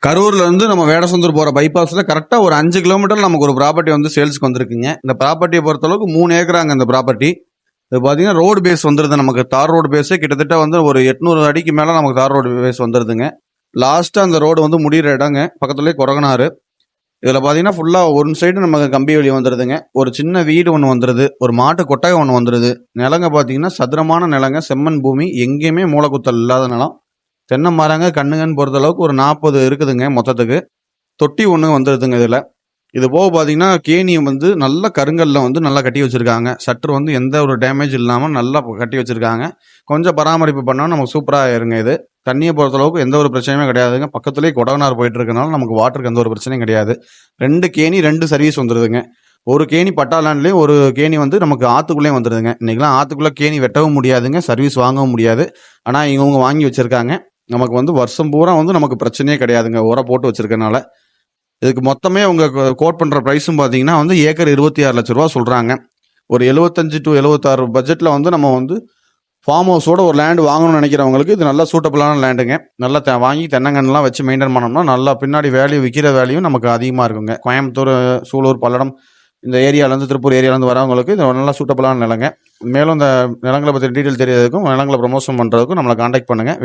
கரூர்லேருந்து நம்ம வேடசந்தூர் போகிற பைபாஸில் கரெக்டாக ஒரு 5 கிலோமீட்டர் நமக்கு ஒரு ப்ராப்பர்ட்டி வந்து சேல்ஸுக்கு வந்திருக்குங்க. இந்த ப்ராப்பர்ட்டியை பொறுத்தளவுக்கு 3 ஏக்கராங்க இந்த ப்ராப்பர்ட்டி. இது பார்த்தீங்கன்னா ரோடு பேஸ் வந்துடுது, நமக்கு தார் ரோடு பேஸே கிட்டத்தட்ட வந்து ஒரு 800 அடிக்கு மேலே நமக்கு தார் ரோடு பேஸ் வந்துடுதுங்க. லாஸ்ட்டாக அந்த ரோடு வந்து முடிகிற இடங்க, பக்கத்துலேயே கொரகனாறு. இதில் பார்த்தீங்கன்னா ஃபுல்லாக ஒன் சைடு நமக்கு கம்பி வேலி வந்துடுதுங்க. ஒரு சின்ன வீடு ஒன்று வந்துடுது, ஒரு மாட்டு கொட்டகை ஒன்று வந்துடுது. நிலங்க பார்த்தீங்கன்னா சதுரமான நிலங்க, செம்மண் பூமி, எங்கேயுமே மூலக்குத்தல் இல்லாத நிலம். தென்னை மரங்க கண்ணுங்கன்னு பொறுத்தளவுக்கு ஒரு 40 இருக்குதுங்க மொத்தத்துக்கு. தொட்டி ஒன்று வந்துடுதுங்க இதில். இது போக பார்த்தீங்கன்னா கேணி வந்து நல்ல கருங்கல்ல வந்து நல்லா கட்டி வச்சுருக்காங்க. சற்று வந்து எந்த ஒரு டேமேஜ் இல்லாமல் நல்லா கட்டி வச்சுருக்காங்க. கொஞ்சம் பராமரிப்பு பண்ணால் நமக்கு சூப்பராக இருங்க. இது தண்ணியை பொறுத்தளவுக்கு எந்த ஒரு பிரச்சனையுமே கிடையாதுங்க. பக்கத்துலேயே கொடகனார் போயிட்டு இருக்கனால நமக்கு வாட்டருக்கு எந்த ஒரு பிரச்சனையும் கிடையாது. 2 கேணி 2 சர்வீஸ் வந்துடுதுங்க. ஒரு கேணி பட்டாலாண்ட்லேயும், ஒரு கேணி வந்து நமக்கு ஆற்றுக்குள்ளேயும் வந்துடுதுங்க. இன்றைக்கெலாம் ஆற்றுக்குள்ளே கேணி வெட்டவும் முடியாதுங்க, சர்வீஸ் வாங்கவும் முடியாது. ஆனால் இவங்க வாங்கி வச்சுருக்காங்க. நமக்கு வந்து வருஷம் பூரா வந்து நமக்கு பிரச்சனையே கிடையாதுங்க, உரம் போட்டு வச்சிருக்கனால. இதுக்கு மொத்தமே அவங்க கோட் பண்ணுற ப்ரைஸும் பார்த்தீங்கன்னா வந்து ஏக்கர் 26 லட்ச ரூபா சொல்கிறாங்க. ஒரு 75 to 76 பட்ஜெட்டில் வந்து நம்ம வந்து ஃபார்ம் ஹவுஸோட ஒரு லேண்டு வாங்கணும்னு நினைக்கிறவங்களுக்கு இது நல்லா சூட்டபிளான லேண்டுங்க. நல்லா வாங்கி தென்னங்கன்னுலாம் வச்சு மெயின்டைன் பண்ணோம்னா நல்லா பின்னாடி வேல்யூ, விற்கிற வேல்யூ நமக்கு அதிகமாக இருக்குங்க. கோயம்புத்தூர், சூலூர், பல்லடம் இந்த ஏரியாவிலேருந்து, திருப்பூர் ஏரியாவிலேருந்து வரவங்களுக்கு இது நல்லா சூட்டபிளான நிலங்க. மேலும் இந்த நிலங்களை பற்றி டீட்டெயில் தெரியறதுக்கும் நிலங்களை ப்ரமோஷன் பண்ணுறதுக்கும் நம்மளை காண்டாக்ட் பண்ணுங்கள்.